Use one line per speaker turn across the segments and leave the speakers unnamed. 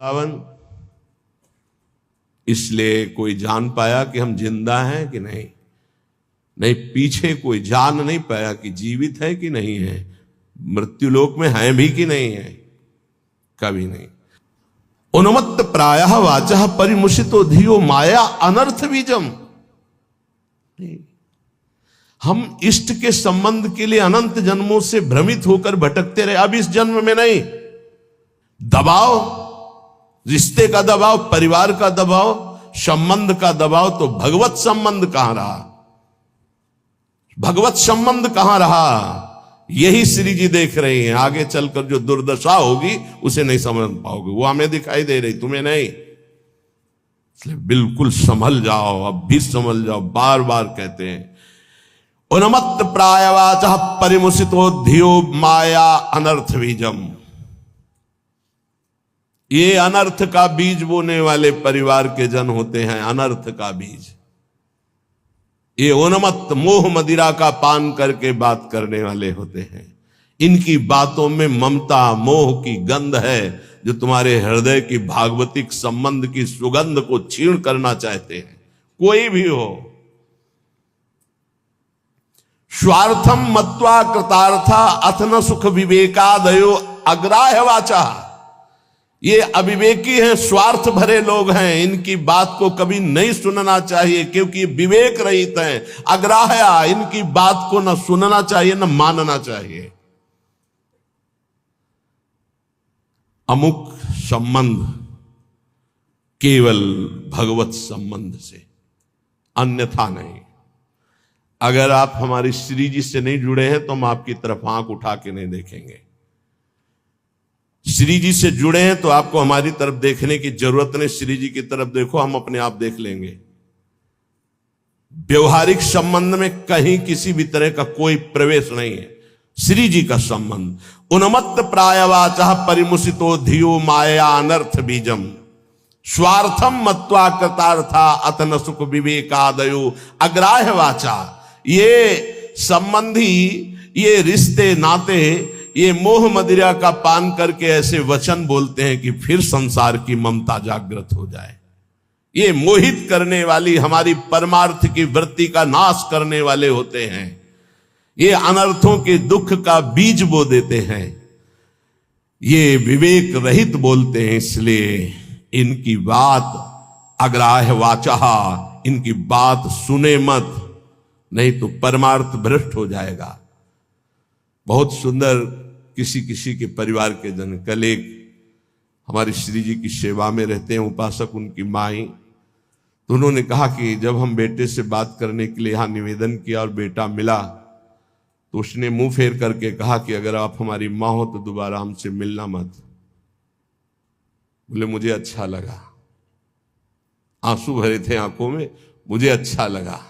पावन इसलिए कोई जान पाया कि हम जिंदा हैं कि नहीं, नहीं पीछे कोई जान नहीं पाया कि जीवित है कि नहीं है, मृत्युलोक में है भी कि नहीं है, कभी नहीं। उन्मत्त प्रायः वाचः परिमुषितो धियो माया अनर्थ बीजम। हम इष्ट के संबंध के लिए अनंत जन्मों से भ्रमित होकर भटकते रहे। अब इस जन्म में नहीं, दबाव, रिश्ते का दबाव, परिवार का दबाव, संबंध का दबाव, तो भगवत संबंध कहां रहा, भगवत संबंध कहां रहा, यही श्री जी देख रहे हैं। आगे चलकर जो दुर्दशा होगी उसे नहीं समझ पाओगे, वो हमें दिखाई दे रही, तुम्हें नहीं। इसलिए बिल्कुल संभल जाओ, अब भी संभल जाओ। बार बार कहते हैं उन्मत्त प्रायवाचः परिमुषितो धियो माया अनर्थ बीजम। ये अनर्थ का बीज बोने वाले परिवार के जन होते हैं, अनर्थ का बीज। ये उन्मत्त मोह मदिरा का पान करके बात करने वाले होते हैं। इनकी बातों में ममता मोह की गंध है, जो तुम्हारे हृदय की भागवतिक संबंध की सुगंध को छीण करना चाहते हैं, कोई भी हो। स्वार्थम मत्वा कृतार्था अथन सुख विवेकादयो अग्राह्य वाचा। ये अविवेकी हैं, स्वार्थ भरे लोग हैं, इनकी बात को कभी नहीं सुनना चाहिए, क्योंकि विवेक रहित हैं। अग्राह्य, इनकी बात को न सुनना चाहिए न मानना चाहिए। अमुक संबंध केवल भगवत संबंध से, अन्यथा नहीं। अगर आप हमारी श्री जी से नहीं जुड़े हैं तो हम आपकी तरफ आंख उठा के नहीं देखेंगे। श्री जी से जुड़े हैं तो आपको हमारी तरफ देखने की जरूरत नहीं, श्री जी की तरफ देखो, हम अपने आप देख लेंगे। व्यवहारिक संबंध में कहीं किसी भी तरह का कोई प्रवेश नहीं है। श्री जी का संबंध उन्मत्त प्रायवाचः परिमुषितो धियो माया अनर्थ बीजम स्वार्थम मत्वा कृतार्था अतन सुख विवेकादयो अग्राह्य वाचा। ये संबंधी, ये रिश्ते नाते, ये मोह मदिरा का पान करके ऐसे वचन बोलते हैं कि फिर संसार की ममता जागृत हो जाए। ये मोहित करने वाली, हमारी परमार्थ की वृत्ति का नाश करने वाले होते हैं। ये अनर्थों के दुख का बीज बो देते हैं। ये विवेक रहित बोलते हैं, इसलिए इनकी बात अग्राह्य वाचा, इनकी बात सुने मत, नहीं तो परमार्थ भ्रष्ट हो जाएगा। बहुत सुंदर किसी किसी के परिवार के जन, कल एक हमारी श्री जी की सेवा में रहते हैं उपासक, उनकी माई, तो उन्होंने कहा कि जब हम बेटे से बात करने के लिए यहाँ निवेदन किया और बेटा मिला, तो उसने मुंह फेर करके कहा कि अगर आप हमारी माँ हो तो दोबारा हमसे मिलना मत। बोले मुझे अच्छा लगा, आंसू भरे थे आंखों में, मुझे अच्छा लगा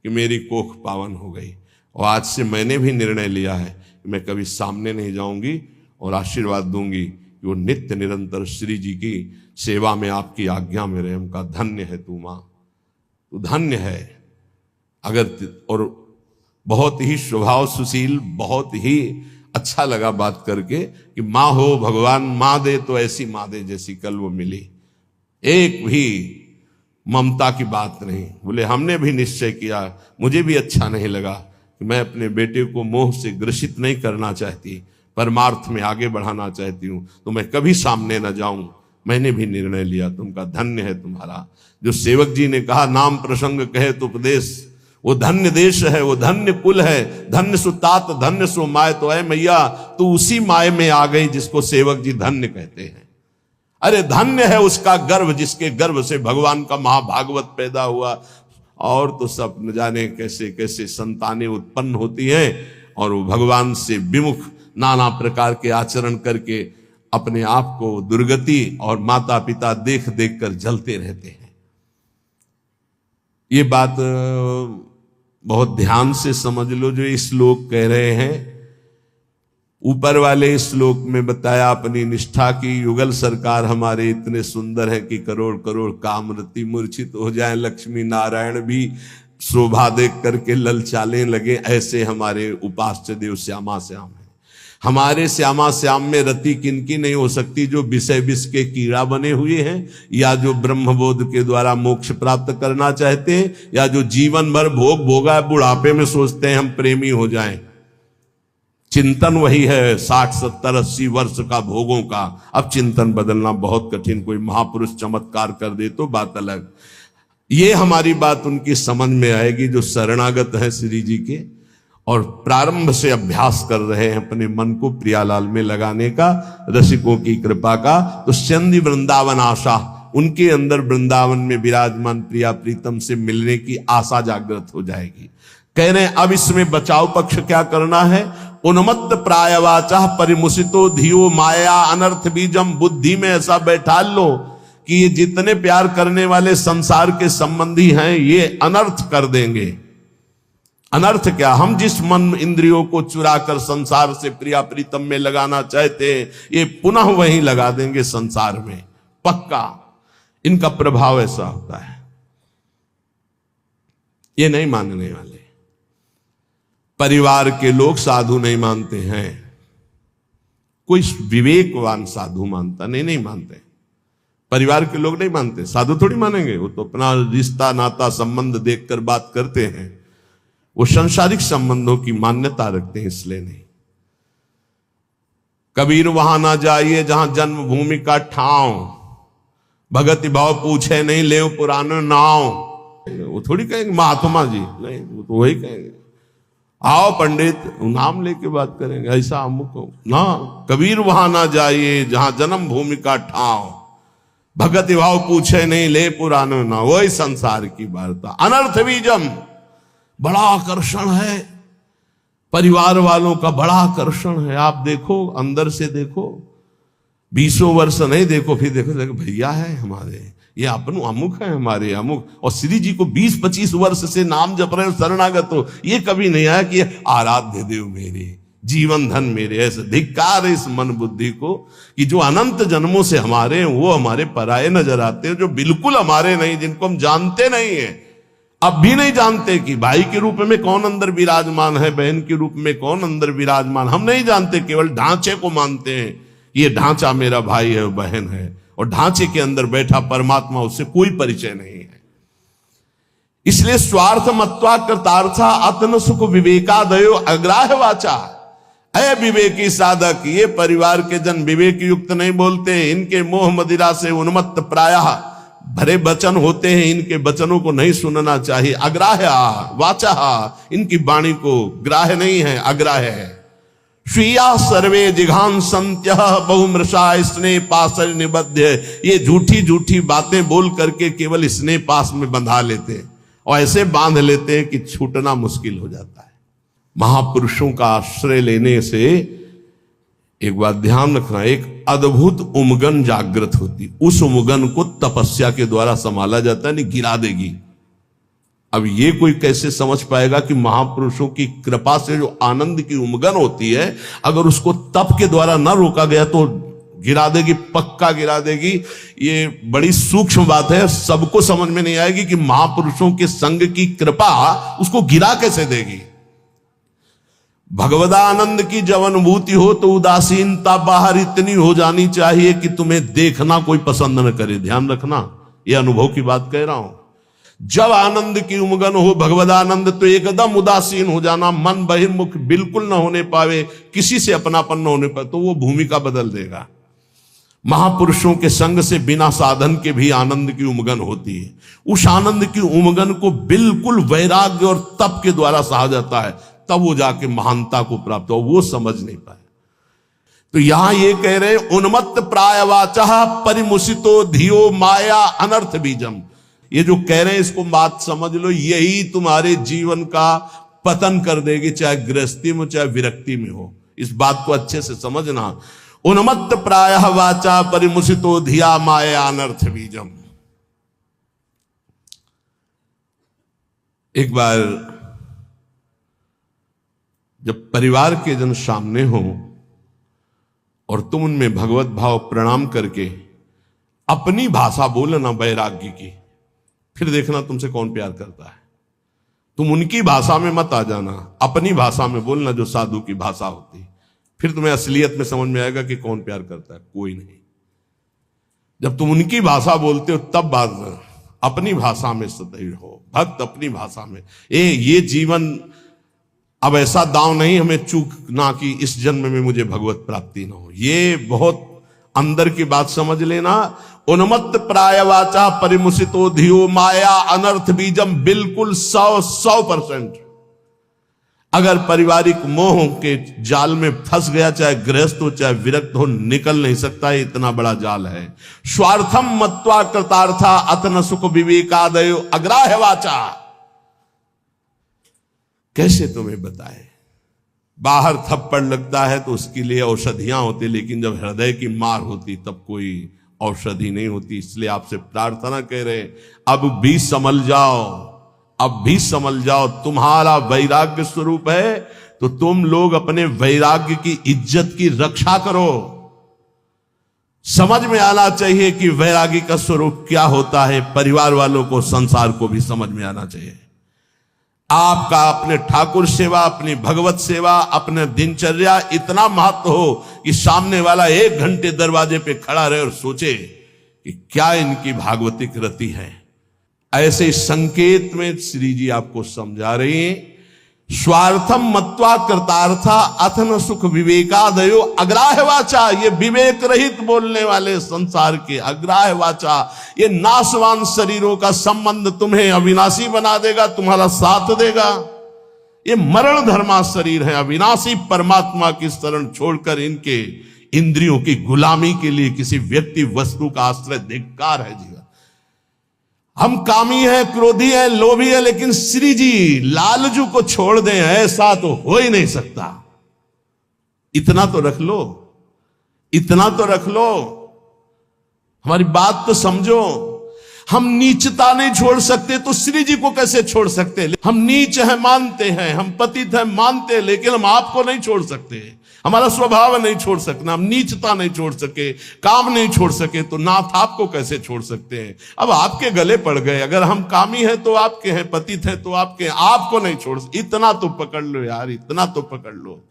कि मेरी कोख पावन हो गई। और आज से मैंने भी निर्णय लिया है कि मैं कभी सामने नहीं जाऊंगी और आशीर्वाद दूंगी कि वो नित्य निरंतर श्री जी की सेवा में आपकी आज्ञा में रहे। उनका धन्य है तू माँ, तू धन्य है। अगर और बहुत ही स्वभाव सुशील, बहुत ही अच्छा लगा बात करके कि माँ हो भगवान, माँ दे तो ऐसी माँ दे जैसी कल वो मिली, एक भी ममता की बात नहीं। बोले हमने भी निश्चय किया, मुझे भी अच्छा नहीं लगा कि मैं अपने बेटे को मोह से ग्रसित नहीं करना चाहती, परमार्थ में आगे बढ़ाना चाहती हूँ, तो मैं कभी सामने न जाऊं। मैंने भी निर्णय लिया। तुमका धन्य है तुम्हारा। जो सेवक जी ने कहा नाम प्रसंग कहे तो उपदेश, वो धन्य देश है, वो धन्य कुल है, धन्य सुतात धन्य सो माय। तो है मैया तू उसी माय में आ गई जिसको सेवक जी धन्य कहते हैं। अरे धन्य है उसका गर्भ जिसके गर्भ से भगवान का महाभागवत पैदा हुआ। और तो सब न जाने कैसे कैसे संतानें उत्पन्न होती हैं और वो भगवान से विमुख नाना प्रकार के आचरण करके अपने आप को दुर्गति और माता पिता देख देख कर जलते रहते हैं। ये बात बहुत ध्यान से समझ लो जो इस श्लोक कह रहे हैं। ऊपर वाले श्लोक में बताया अपनी निष्ठा की युगल सरकार हमारे इतने सुंदर हैं कि करोड़ करोड़ कामरति मूर्छित हो जाएं, लक्ष्मी नारायण भी शोभा देख करके ललचाने लगे, ऐसे हमारे उपास्य देव श्यामा श्याम है। हमारे श्यामा श्याम में रति किनकी नहीं हो सकती, जो विषय विष के कीड़ा बने हुए हैं, या जो ब्रह्मबोध के द्वारा मोक्ष प्राप्त करना चाहते हैं, या जो जीवन भर भोग भोगा बुढ़ापे में सोचते हैं हम प्रेमी हो जाएं। चिंतन वही है 60 70 80 वर्ष का भोगों का। अब चिंतन बदलना बहुत कठिन, कोई महापुरुष चमत्कार कर दे तो बात अलग। ये हमारी बात उनकी समझ में आएगी जो शरणागत है श्री जी के और प्रारंभ से अभ्यास कर रहे हैं अपने मन को प्रियालाल में लगाने का, रसिकों की कृपा का। तो चंदी वृंदावन आशा, उनके अंदर वृंदावन में विराजमान प्रिया प्रीतम से मिलने की आशा जागृत हो जाएगी। कह रहे हैं अब इसमें बचाव पक्ष क्या करना है। उन्मत्त प्रायवाचा परिमुसितो धियो माया अनर्थ बीजम, बुद्धि में ऐसा बैठा लो कि ये जितने प्यार करने वाले संसार के संबंधी हैं ये अनर्थ कर देंगे। अनर्थ क्या, हम जिस मन इंद्रियों को चुरा कर संसार से प्रिया प्रीतम में लगाना चाहते हैं ये पुनः वहीं लगा देंगे संसार में, पक्का। इनका प्रभाव ऐसा होता है। ये नहीं मानने वाले। परिवार के लोग साधु नहीं मानते हैं, कोई विवेकवान साधु मानता नहीं मानते। परिवार के लोग नहीं मानते, साधु थोड़ी मानेंगे। वो तो अपना रिश्ता नाता संबंध देखकर बात करते हैं, वो सांसारिक संबंधों की मान्यता रखते हैं, इसलिए नहीं। कबीर वहां ना जाइए जहां जन्मभूमि का ठाव, भगति भाव पूछे नहीं ले पुराने नाव। वो थोड़ी कहेंगे महात्मा जी, नहीं, वो तो वही कहेंगे आओ पंडित, नाम लेके बात करेंगे, ऐसा अमुक ना। कबीर वहां ना जाइए जहां जन्म भूमि का ठाव, भगति भाव पूछे नहीं ले पुराने ना, वही संसार की वार्ता। अनर्थ बीजम, बड़ा आकर्षण है, परिवार वालों का बड़ा आकर्षण है। आप देखो, अंदर से देखो, 20 वर्ष नहीं देखो, फिर देखो भैया है हमारे, ये अपन अमुक है हमारे अमुक। और श्री जी को 20-25 वर्ष से नाम जप रहे हो, शरणागत हो, ये कभी नहीं आया कि आराध्य देव मेरे, जीवन धन मेरे। ऐसे धिक्कार है इस मन बुद्धि को कि जो अनंत जन्मों से हमारे हैं वो हमारे पराये नजर आते हैं, जो बिल्कुल हमारे नहीं, जिनको हम जानते नहीं है, अब भी नहीं जानते कि भाई के रूप में कौन अंदर विराजमान है, बहन के रूप में कौन अंदर विराजमान, हम नहीं जानते। केवल ढांचे को मानते हैं, ये ढांचा मेरा भाई है बहन है, और ढांचे के अंदर बैठा परमात्मा, उससे कोई परिचय नहीं है। इसलिए स्वार्थ मत्वा कृतार्था अतन सुख विवेकादयो अग्राह्य वाचा। अय विवेकी साधक, ये परिवार के जन विवेक युक्त नहीं बोलते, इनके मोह मदिरा से उन्मत्त प्रायः भरे वचन होते हैं, इनके वचनों को नहीं सुनना चाहिए। अग्राह्य वाचा, इनकी वाणी को ग्राह्य नहीं है, अग्राह्य है। स्वीया सर्वे जिघान संत्य बहुमृषा स्नेह पास निबद्ध, ये झूठी झूठी बातें बोल करके केवल स्नेह पास में बंधा लेते हैं, और ऐसे बांध लेते हैं कि छूटना मुश्किल हो जाता है। महापुरुषों का आश्रय लेने से एक बात ध्यान रखना, एक अद्भुत उमगन जागृत होती, उस उमगन को तपस्या के द्वारा संभाला जाता है, नहीं गिरा देगी। अब ये कोई कैसे समझ पाएगा कि महापुरुषों की कृपा से जो आनंद की उमगन होती है, अगर उसको तप के द्वारा न रोका गया तो गिरा देगी, पक्का गिरा देगी। ये बड़ी सूक्ष्म बात है, सबको समझ में नहीं आएगी कि महापुरुषों के संग की कृपा उसको गिरा कैसे देगी। भगवदानंद की जब अनुभूति हो तो उदासीनता बाहर इतनी हो जानी चाहिए कि तुम्हें देखना कोई पसंद न करे। ध्यान रखना, ये अनुभव की बात कह रहा हूं। जब आनंद की उमगन हो भगवदानंद, तो एकदम उदासीन हो जाना, मन बहिर्मुख बिल्कुल न होने पावे, किसी से अपनापन न होने पावे, तो वो भूमिका बदल देगा। महापुरुषों के संग से बिना साधन के भी आनंद की उमगन होती है। उस आनंद की उमगन को बिल्कुल वैराग्य और तप के द्वारा सहा जाता है, तब वो जाके महानता को प्राप्त हो। वो समझ नहीं पाए। तो यहां ये कह रहे उन्मत्त प्रायवाचा परिमुसितो धियो माया अनर्थ बीजम। ये जो कह रहे हैं इसको बात समझ लो, यही तुम्हारे जीवन का पतन कर देगी, चाहे गृहस्थी में चाहे विरक्ति में हो। इस बात को अच्छे से समझना। उन्मत्त प्रायः वाचा परिमुसितो धिया माया अनर्थ बीजम। एक बार जब परिवार के जन सामने हो और तुम उनमें भगवत भाव प्रणाम करके अपनी भाषा बोलना वैराग्य की, फिर देखना तुमसे कौन प्यार करता है। तुम उनकी भाषा में मत आ जाना, अपनी भाषा में बोलना जो साधु की भाषा होती। फिर तुम्हें असलियत में समझ में आएगा कि कौन प्यार करता है। कोई नहीं। जब तुम उनकी भाषा बोलते हो तब बात, अपनी भाषा में सदैव हो भक्त, अपनी भाषा में। ये जीवन अब ऐसा दांव नहीं हमें चूकना कि इस जन्म में मुझे भगवत प्राप्ति ना हो। ये बहुत अंदर की बात समझ लेना। उन्मत्त प्राय वाचा परिमुसितो धियो माया अनर्थ बीजम, बिल्कुल 100%। अगर पारिवारिक मोह के जाल में फंस गया, चाहे गृहस्थ हो चाहे विरक्त हो, निकल नहीं सकता। इतना बड़ा जाल है। स्वार्थम मत्वा कृतार्था अतन सुख विवेकादयो अग्राह्य वाचा। कैसे तुम्हें बताए? बाहर थप्पड़ लगता है तो उसके लिए औषधियां होती, लेकिन जब हृदय की मार होती तब कोई औषधि नहीं होती। इसलिए आपसे प्रार्थना कह रहे, अब भी संभल जाओ, अब भी संभल जाओ। तुम्हारा वैराग्य स्वरूप है तो तुम लोग अपने वैराग्य की इज्जत की रक्षा करो। समझ में आना चाहिए कि वैरागी का स्वरूप क्या होता है। परिवार वालों को, संसार को भी समझ में आना चाहिए। आपका अपने ठाकुर सेवा, अपनी भगवत सेवा, अपने दिनचर्या इतना महत्व हो कि सामने वाला 1 घंटे दरवाजे पे खड़ा रहे और सोचे कि क्या इनकी भागवतिक रति है। ऐसे संकेत में श्री जी आपको समझा रही हैं। स्वार्थम मत्वा कृतार्था अथन सुख विवेकादयो अग्राह्य वाचा। ये विवेक रहित बोलने वाले संसार के अग्राह्य वाचा, ये नाशवान शरीरों का संबंध तुम्हें अविनाशी बना देगा, तुम्हारा साथ देगा। ये मरण धर्मा शरीर है। अविनाशी परमात्मा की शरण छोड़कर इनके इंद्रियों की गुलामी के लिए किसी व्यक्ति वस्तु का आश्रय धिक्कार है जीवन। हम कामी है, क्रोधी है, लोभी है, लेकिन श्री जी लालजू को छोड़ दें, ऐसा तो हो ही नहीं सकता। इतना तो रख लो, इतना तो रख लो। हमारी बात तो समझो। हम नीचता नहीं छोड़ सकते तो श्री जी को कैसे छोड़ सकते? हम नीच है मानते हैं, हम पतित है मानते हैं, लेकिन हम आपको नहीं छोड़ सकते। हमारा स्वभाव नहीं छोड़ सकना। हम नीचता नहीं छोड़ सके, काम नहीं छोड़ सके, तो नाथ आपको कैसे छोड़ सकते हैं? अब आपके गले पड़ गए। अगर हम कामी हैं तो आपके हैं, पतित हैं तो आपके हैं, आपको नहीं छोड़। इतना तो पकड़ लो यार, इतना तो पकड़ लो।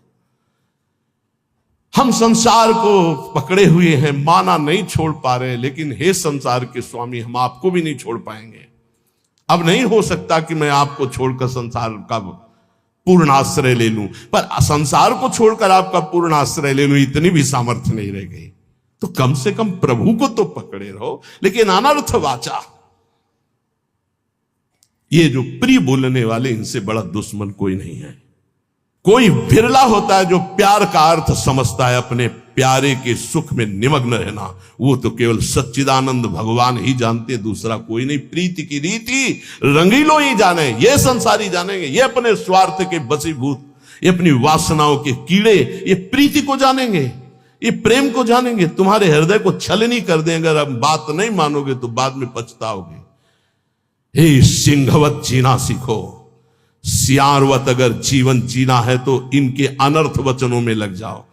हम संसार को पकड़े हुए हैं, माना नहीं छोड़ पा रहे, लेकिन हे संसार के स्वामी, हम आपको भी नहीं छोड़ पाएंगे। अब नहीं हो सकता कि मैं आपको छोड़कर संसार का पूर्ण आश्रय ले लूं, पर संसार को छोड़कर आपका पूर्ण आश्रय ले लूं, इतनी भी सामर्थ्य नहीं रह गई। तो कम से कम प्रभु को तो पकड़े रहो। लेकिन अनर्थ वाचा, ये जो प्रिय बोलने वाले, इनसे बड़ा दुश्मन कोई नहीं है। कोई बिरला होता है जो प्यार का अर्थ समझता है, अपने प्यारे के सुख में निमग्न रहना। वो तो केवल सच्चिदानंद भगवान ही जानते, दूसरा कोई नहीं। प्रीति की रीति रंगीलो ही जाने, ये संसारी जानेंगे। ये अपने स्वार्थ के बसीभूत, ये अपनी वासनाओं के कीड़े, ये प्रीति को जानेंगे, ये प्रेम को जानेंगे। तुम्हारे हृदय को छलनी कर दें। अगर अब बात नहीं मानोगे तो बाद में पछताओगे। हे सिंहवत जीना सीखो, सियारवत अगर जीवन जीना है तो इनके अनर्थ वचनों में लग जाओ।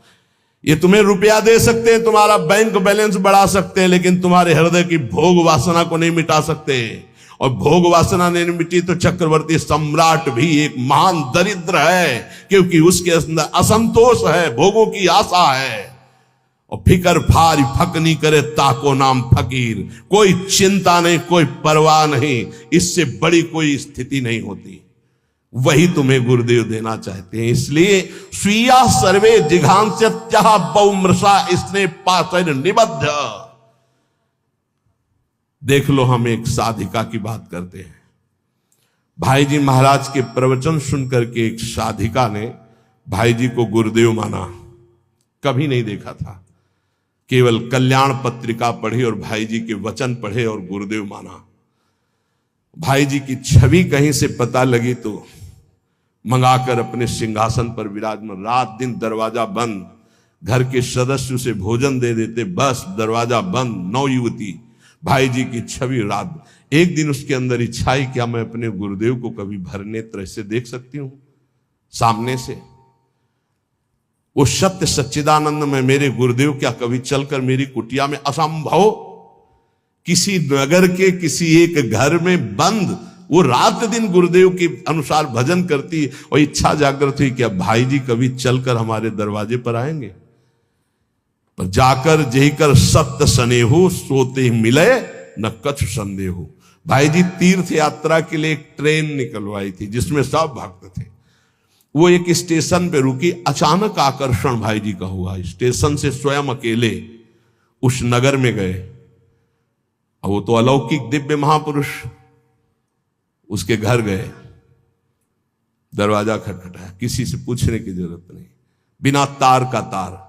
ये तुम्हें रुपया दे सकते हैं, तुम्हारा बैंक बैलेंस बढ़ा सकते हैं, लेकिन तुम्हारे हृदय की भोग वासना को नहीं मिटा सकते। और भोग वासना नहीं मिटी तो चक्रवर्ती सम्राट भी एक महान दरिद्र है, क्योंकि उसके अंदर असंतोष है, भोगों की आशा है। और फिकर भारी फकनी करे ताको नाम फकीर। कोई चिंता नहीं, कोई परवाह नहीं, इससे बड़ी कोई स्थिति नहीं होती। वही तुम्हें गुरुदेव देना चाहते हैं। इसलिए स्वीया सर्वे जिघांस्यत्यः बहुमृषा स्नेह पाशैर निबद्ध। देख लो, हम एक साधिका की बात करते हैं। भाई जी महाराज के प्रवचन सुनकर के एक साधिका ने भाई जी को गुरुदेव माना। कभी नहीं देखा था, केवल कल्याण पत्रिका पढ़ी और भाई जी के वचन पढ़े और गुरुदेव माना। भाई जी की छवि कहीं से पता लगी तो मंगाकर अपने सिंहासन पर विराजमान। रात दिन दरवाजा बंद, घर के सदस्य उसे भोजन दे देते, बस दरवाजा बंद। 9 युवती, भाई जी की छवि। रात एक दिन उसके अंदर इच्छा आई, क्या मैं अपने गुरुदेव को कभी भर नेत्र से देख सकती हूं सामने से? वो सत्य सच्चिदानंद में मेरे गुरुदेव क्या कभी चलकर मेरी कुटिया में? असंभव। किसी नगर के किसी एक घर में बंद वो रात दिन गुरुदेव के अनुसार भजन करती और इच्छा जागृत हुई कि अब भाई जी कभी चलकर हमारे दरवाजे पर आएंगे। पर जाकर जही कर सत्य स्नेहु सोते मिले न कछु संदेहु। भाई जी तीर्थ यात्रा के लिए एक ट्रेन निकलवाई थी जिसमें सब भक्त थे। वो एक स्टेशन पे रुकी, अचानक आकर्षण भाई जी का हुआ। स्टेशन से स्वयं अकेले उस नगर में गए। और वो तो अलौकिक दिव्य महापुरुष, उसके घर गए, दरवाजा खटखटाया, किसी से पूछने की जरूरत नहीं, बिना तार का तार।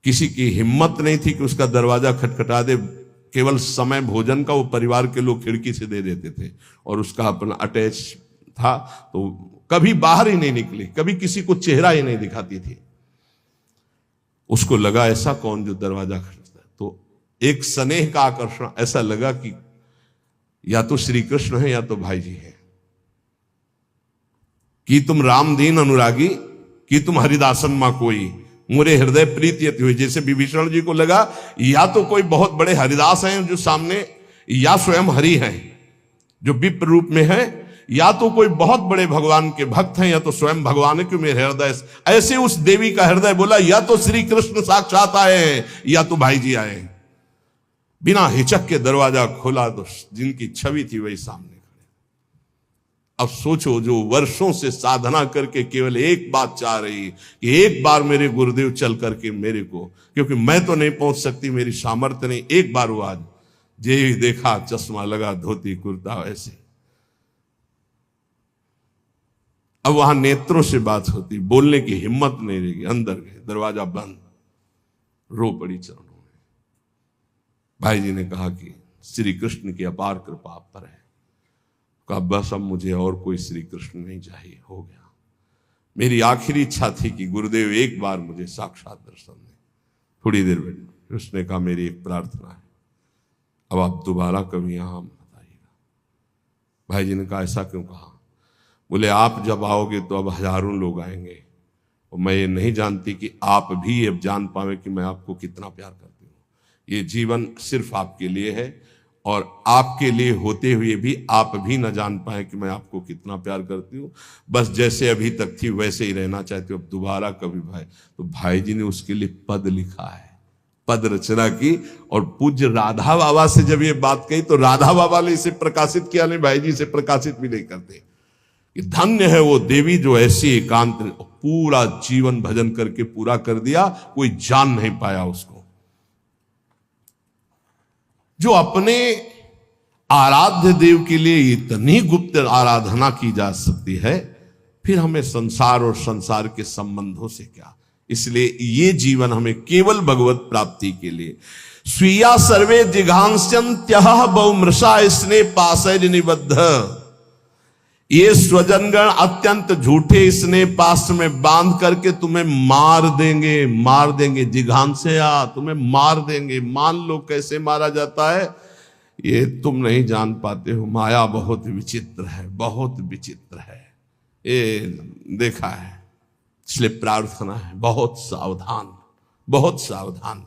किसी की हिम्मत नहीं थी कि उसका दरवाजा खटखटा दे। केवल समय भोजन का वो परिवार के लोग खिड़की से दे देते थे और उसका अपना अटैच था, तो कभी बाहर ही नहीं निकली, कभी किसी को चेहरा ही नहीं दिखाती थी। उसको लगा ऐसा कौन जो दरवाजा खटखटाता है, तो एक स्नेह का आकर्षण, ऐसा लगा कि या तो श्री कृष्ण है या तो भाई जी है। कि तुम राम दीन अनुरागी, कि तुम हरिदासन मां कोई, मुरे हृदय प्रीति अति हुई। जैसे विभीषण जी को लगा या तो कोई बहुत बड़े हरिदास हैं जो सामने, या स्वयं हरि हैं जो विप्र रूप में है, या तो कोई बहुत बड़े भगवान के भक्त हैं, या तो स्वयं भगवान है कि मेरे हृदय। ऐसे उस देवी का हृदय बोला या तो श्री कृष्ण साक्षात आए हैं या तो भाई जी आए हैं। बिना हिचक के दरवाजा खोला तो जिनकी छवि थी वही सामने खड़े। अब सोचो, जो वर्षों से साधना करके केवल एक बात चाह रही कि एक बार मेरे गुरुदेव चल करके मेरे को, क्योंकि मैं तो नहीं पहुंच सकती, मेरी सामर्थ्य नहीं, एक बार वो आज जे देखा चश्मा लगा, धोती कुर्ता ऐसे। अब वहां नेत्रों से बात होती, बोलने की हिम्मत नहीं रहेगी। अंदर गए, दरवाजा बंद, रो पड़ी चरणों में। भाई जी ने कहा कि श्री कृष्ण की अपार कृपा आप पर है। कहा बस अब मुझे और कोई श्री कृष्ण नहीं चाहिए, हो गया। मेरी आखिरी इच्छा थी कि गुरुदेव एक बार मुझे साक्षात दर्शन दें। थोड़ी देर बैठ, उसने कहा मेरी एक प्रार्थना है, अब आप दोबारा कभी यहां बताइएगा। भाई जी ने कहा ऐसा क्यों कहा? बोले आप जब आओगे तो अब हजारों लोग आएंगे और मैं ये नहीं जानती कि आप भी अब जान पावे कि मैं आपको कितना प्यार करती हूँ। ये जीवन सिर्फ आपके लिए है और आपके लिए होते हुए भी आप भी न जान पाए कि मैं आपको कितना प्यार करती हूँ। बस जैसे अभी तक थी वैसे ही रहना चाहती हूँ, अब दोबारा कभी भाई। तो भाई जी ने उसके लिए पद लिखा है, पद रचना की। और पूज्य राधा बाबा से जब ये बात कही तो राधा बाबा ने इसे प्रकाशित किया, नहीं भाई जी से प्रकाशित भी नहीं करते। कि धन्य है वो देवी जो ऐसी एकांत पूरा जीवन भजन करके पूरा कर दिया, कोई जान नहीं पाया उसको। जो अपने आराध्य देव के लिए इतनी गुप्त आराधना की जा सकती है, फिर हमें संसार और संसार के संबंधों से क्या। इसलिए ये जीवन हमें केवल भगवत प्राप्ति के लिए। स्वीया सर्वे जिघांस्यन्त्यः बहुमृषा स्नेह पाशैर् निबद्ध। ये स्वजनगण अत्यंत झूठे स्नेह पास में बांध करके तुम्हें मार देंगे, मार देंगे। जिघांस्या, तुम्हें मार देंगे। मान लो कैसे मारा जाता है, ये तुम नहीं जान पाते हो। माया बहुत विचित्र है, बहुत विचित्र है, ये देखा है। इसलिए प्रार्थना है बहुत सावधान, बहुत सावधान।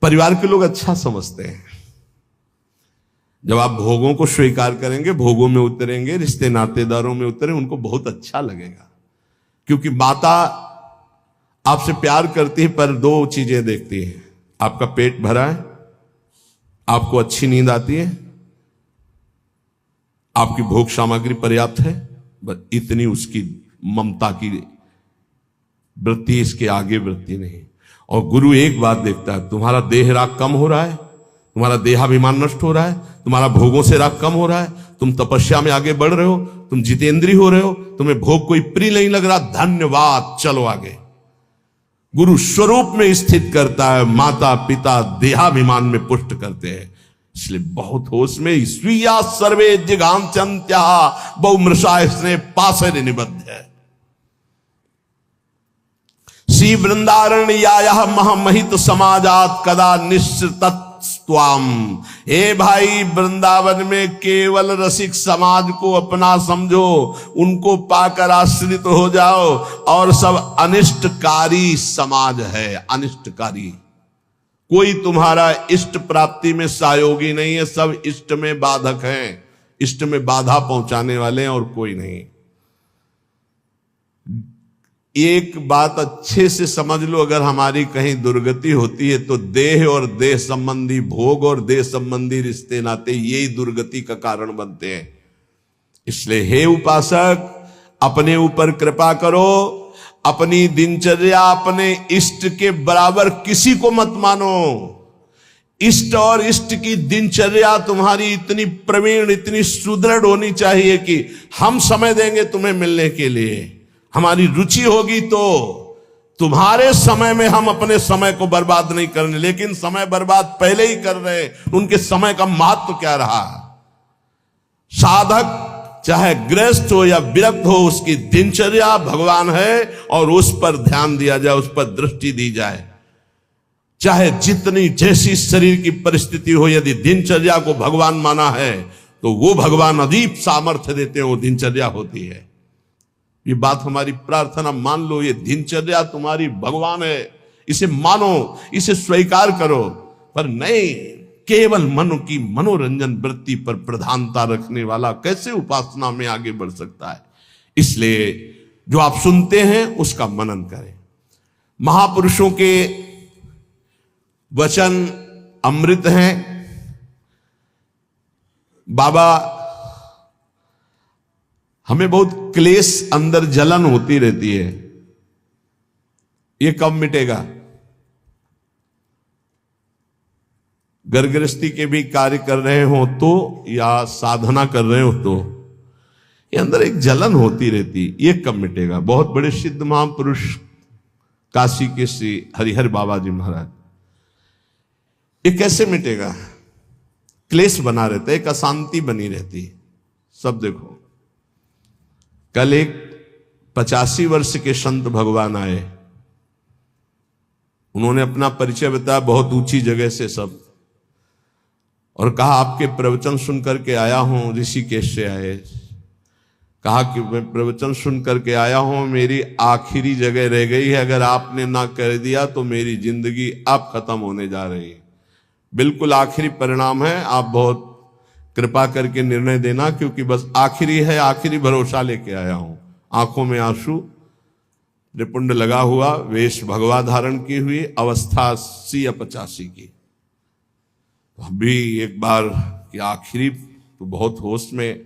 परिवार के लोग अच्छा समझते हैं, जब आप भोगों को स्वीकार करेंगे, भोगों में उतरेंगे, रिश्ते नातेदारों में उतरें, उनको बहुत अच्छा लगेगा। क्योंकि माता आपसे प्यार करती है पर दो चीजें देखती है, आपका पेट भरा है, आपको अच्छी नींद आती है, आपकी भोग सामग्री पर्याप्त है, बस इतनी उसकी ममता की वृत्ति, इसके आगे वृत्ति नहीं। और गुरु एक बात देखता है, तुम्हारा देह राग कम हो रहा है, तुम्हारा देहाभिमान नष्ट हो रहा है, तुम्हारा भोगों से राग कम हो रहा है, तुम तपस्या में आगे बढ़ रहे हो, तुम जितेंद्रीय हो रहे हो, तुम्हें भोग कोई प्रिय नहीं लग रहा, धन्यवाद, चलो आगे। गुरु स्वरूप में स्थित करता है, माता पिता देहाभिमान में पुष्ट करते हैं। इसलिए बहुत होश में। स्वीया सर्वे जिघांस्यन्त्यः बहुमृषा स्नेह पाशैर् निबद्ध है। श्री वृंदारण्यायः महामहित समाजात कदा निश्चित स्वाम। हे भाई, वृंदावन में केवल रसिक समाज को अपना समझो, उनको पाकर आश्रित हो जाओ, और सब अनिष्टकारी समाज है, अनिष्टकारी। कोई तुम्हारा इष्ट प्राप्ति में सहयोगी नहीं है, सब इष्ट में बाधक हैं। इष्ट में बाधा पहुंचाने वाले हैं और कोई नहीं। एक बात अच्छे से समझ लो, अगर हमारी कहीं दुर्गति होती है तो देह और देह संबंधी भोग और देह संबंधी रिश्ते नाते यही दुर्गति का कारण बनते हैं। इसलिए हे उपासक, अपने ऊपर कृपा करो, अपनी दिनचर्या अपने इष्ट के बराबर किसी को मत मानो। इष्ट और इष्ट की दिनचर्या तुम्हारी इतनी प्रवीण, इतनी सुदृढ़ होनी चाहिए कि हम समय देंगे तुम्हें मिलने के लिए, हमारी रुचि होगी तो। तुम्हारे समय में हम अपने समय को बर्बाद नहीं करने, लेकिन समय बर्बाद पहले ही कर रहे हैं। उनके समय का महत्व क्या रहा? साधक चाहे गृहस्थ हो या विरक्त हो, उसकी दिनचर्या भगवान है और उस पर ध्यान दिया जाए, उस पर दृष्टि दी जाए। चाहे जितनी जैसी शरीर की परिस्थिति हो, यदि दिनचर्या को भगवान माना है तो वो भगवान अदीप सामर्थ्य देते हैं, वो दिनचर्या होती है। ये बात हमारी प्रार्थना मान लो, ये दिनचर्या तुम्हारी भगवान है, इसे मानो, इसे स्वीकार करो। पर नहीं, केवल मन की मनोरंजन वृत्ति पर प्रधानता रखने वाला कैसे उपासना में आगे बढ़ सकता है? इसलिए जो आप सुनते हैं उसका मनन करें। महापुरुषों के वचन अमृत हैं। बाबा, हमें बहुत क्लेश, अंदर जलन होती रहती है, ये कब मिटेगा? घर गृहस्थी के भी कार्य कर रहे हो तो या साधना कर रहे हो तो ये अंदर एक जलन होती रहती, ये कब मिटेगा? बहुत बड़े सिद्ध महापुरुष काशी के श्री हरिहर बाबा जी महाराज, ये कैसे मिटेगा? क्लेश बना रहता है, एक अशांति बनी रहती। सब देखो, कल एक 85 वर्ष के संत भगवान आए, उन्होंने अपना परिचय बताया बहुत ऊंची जगह से सब, और कहा आपके प्रवचन सुन करके आया हूं, ऋषिकेश से आए। कहा कि मैं प्रवचन सुन करके आया हूं, मेरी आखिरी जगह रह गई है, अगर आपने ना कर दिया तो मेरी जिंदगी अब खत्म होने जा रही है। बिल्कुल आखिरी परिणाम है, आप बहुत कृपा करके निर्णय देना, क्योंकि बस आखिरी है, आखिरी भरोसा लेके आया हूं। आंखों में आंसू, त्रिपुंड लगा हुआ, वेश भगवा धारण की हुई, अवस्था 80 या 85 की। अभी एक बार कि आखिरी तो बहुत होश में,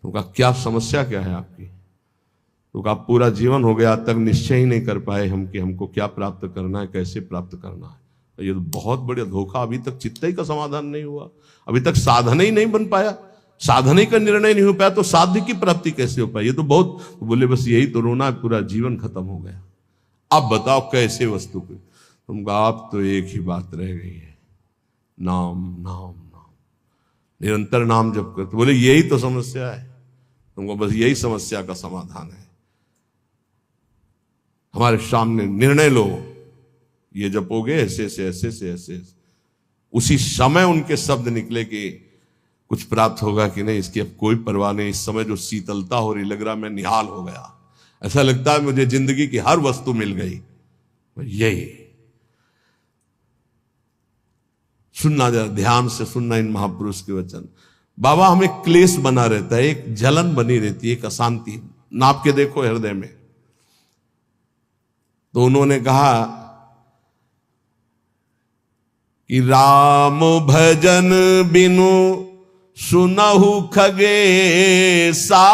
तो कहा क्या समस्या क्या है आपकी? तो कहा पूरा जीवन हो गया, तक निश्चय ही नहीं कर पाए हम कि हमको क्या प्राप्त करना है, कैसे प्राप्त करना है। ये तो बहुत बड़ा धोखा, अभी तक चित्त ही का समाधान नहीं हुआ, अभी तक साधन ही नहीं बन पाया, साधन ही का निर्णय नहीं हो पाया, तो साध्य की प्राप्ति कैसे हो पाई? ये तो बहुत, तो बोले बस यही तो रोना है, पूरा जीवन खत्म हो गया। अब बताओ कैसे वस्तु को? तुम कहा आप तो एक ही बात रह गई है, नाम नाम नाम, निरंतर नाम जप कर। तो बोले यही तो समस्या है, तुमको बस यही समस्या का समाधान है। हमारे सामने निर्णय लो, ये जपोगे ऐसे से ऐसे से ऐसे, उसी समय उनके शब्द निकले कि कुछ प्राप्त होगा कि नहीं इसकी अब कोई परवाह नहीं। इस समय जो शीतलता हो रही, लग रहा मैं निहाल हो गया, ऐसा लगता है मुझे जिंदगी की हर वस्तु मिल गई। यही सुनना, जरा ध्यान से सुनना इन महापुरुष के वचन। बाबा, हमें क्लेश बना रहता है, एक जलन बनी रहती है, एक अशांति, नाप के देखो हृदय में। तो उन्होंने कहा कि राम भजन बिनु सुनहु खगेसा,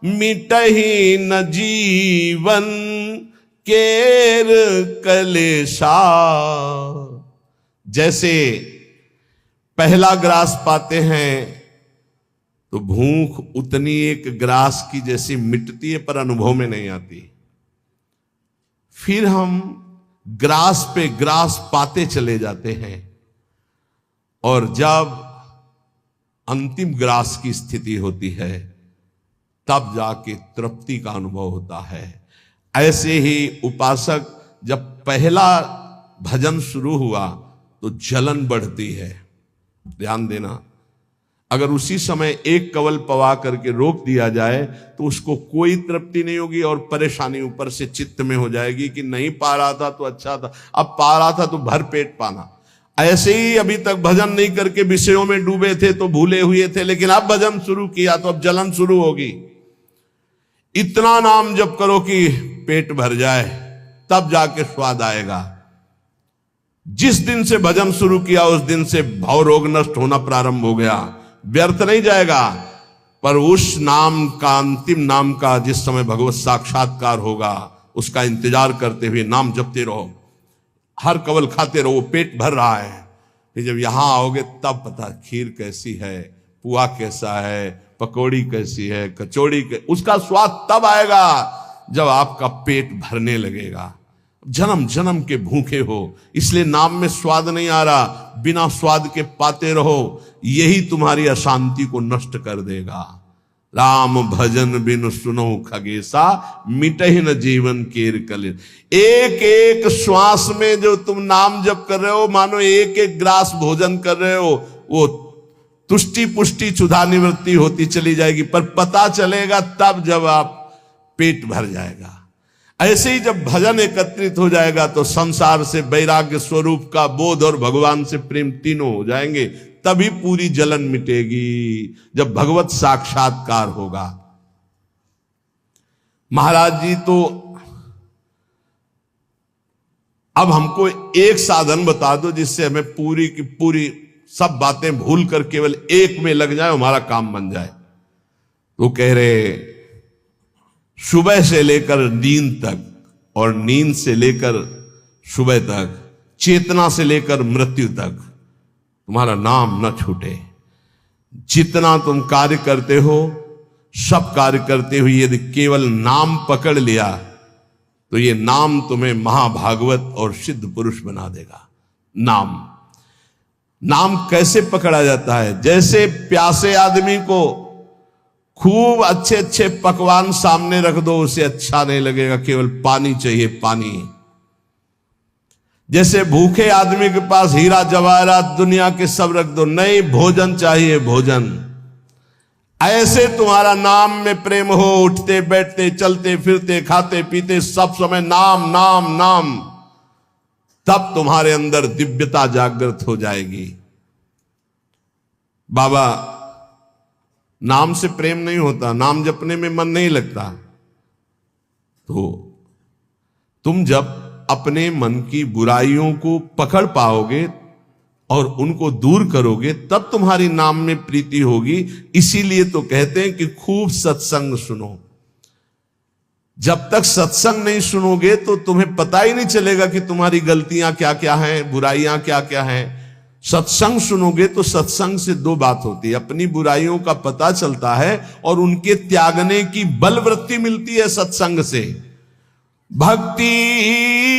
मिटहि न जीवन केर कलेशा। जैसे पहला ग्रास पाते हैं तो भूख उतनी एक ग्रास की जैसी मिटती है, पर अनुभव में नहीं आती। फिर हम ग्रास पे ग्रास पाते चले जाते हैं, और जब अंतिम ग्रास की स्थिति होती है तब जाके तृप्ति का अनुभव होता है। ऐसे ही उपासक, जब पहला भजन शुरू हुआ तो जलन बढ़ती है। ध्यान देना, अगर उसी समय एक कवल पवा करके रोक दिया जाए तो उसको कोई तृप्ति नहीं होगी और परेशानी ऊपर से चित्त में हो जाएगी कि नहीं पा रहा था तो अच्छा था, अब पा रहा था तो भर पेट पाना। ऐसे ही अभी तक भजन नहीं करके विषयों में डूबे थे तो भूले हुए थे, लेकिन अब भजन शुरू किया तो अब जलन शुरू होगी। इतना नाम जप करो कि पेट भर जाए, तब जाके स्वाद आएगा। जिस दिन से भजन शुरू किया उस दिन से भव रोग नष्ट होना प्रारंभ हो गया। व्यर्थ नहीं जाएगा, पर उस नाम का, अंतिम नाम का, जिस समय भगवत साक्षात्कार होगा उसका इंतजार करते हुए नाम जपते रहो। हर कवल खाते रहो, पेट भर रहा है। फिर जब यहां आओगे तब पता खीर कैसी है, पुआ कैसा है, पकौड़ी कैसी है, कचौड़ी उसका स्वाद तब आएगा जब आपका पेट भरने लगेगा। जन्म जन्म के भूखे हो, इसलिए नाम में स्वाद नहीं आ रहा, बिना स्वाद के पाते रहो, यही तुम्हारी अशांति को नष्ट कर देगा। राम भजन बिन सुनो खगेसा, मिटहि न जीवन केर कलेर। एक एक श्वास में जो तुम नाम जप कर रहे हो, मानो एक एक ग्रास भोजन कर रहे हो, वो तुष्टि पुष्टि क्षुधा निवृत्ति होती चली जाएगी, पर पता चलेगा तब जब आप पेट भर जाएगा। ऐसे ही जब भजन एकत्रित हो जाएगा तो संसार से वैराग्य स्वरूप का बोध और भगवान से प्रेम तीनों हो जाएंगे, तभी पूरी जलन मिटेगी, जब भगवत साक्षात्कार होगा। महाराज जी तो अब हमको एक साधन बता दो जिससे हमें पूरी की पूरी सब बातें भूल कर केवल एक में लग जाए, हमारा काम बन जाए। तो कह रहे सुबह से लेकर नींद तक और नींद से लेकर सुबह तक, चेतना से लेकर मृत्यु तक तुम्हारा नाम न छूटे। जितना तुम कार्य करते हो, सब कार्य करते हुए यदि केवल नाम पकड़ लिया तो ये नाम तुम्हें महाभागवत और सिद्ध पुरुष बना देगा। नाम कैसे पकड़ा जाता है? जैसे प्यासे आदमी को खूब अच्छे अच्छे पकवान सामने रख दो, उसे अच्छा नहीं लगेगा, केवल पानी चाहिए, पानी। जैसे भूखे आदमी के पास हीरा जवाहरात दुनिया के सब रख दो, नहीं, भोजन चाहिए, भोजन। ऐसे तुम्हारा नाम में प्रेम हो, उठते बैठते चलते फिरते खाते पीते सब समय नाम नाम नाम, तब तुम्हारे अंदर दिव्यता जागृत हो जाएगी। बाबा, नाम से प्रेम नहीं होता, नाम जपने में मन नहीं लगता, तो तुम जब अपने मन की बुराइयों को पकड़ पाओगे और उनको दूर करोगे तब तुम्हारी नाम में प्रीति होगी। इसीलिए तो कहते हैं कि खूब सत्संग सुनो। जब तक सत्संग नहीं सुनोगे तो तुम्हें पता ही नहीं चलेगा कि तुम्हारी गलतियां क्या क्या हैं, बुराइयां क्या क्या हैं। सत्संग सुनोगे तो सत्संग से दो बात होती है, अपनी बुराइयों का पता चलता है और उनके त्यागने की बलवृत्ति मिलती है सत्संग से। भक्ति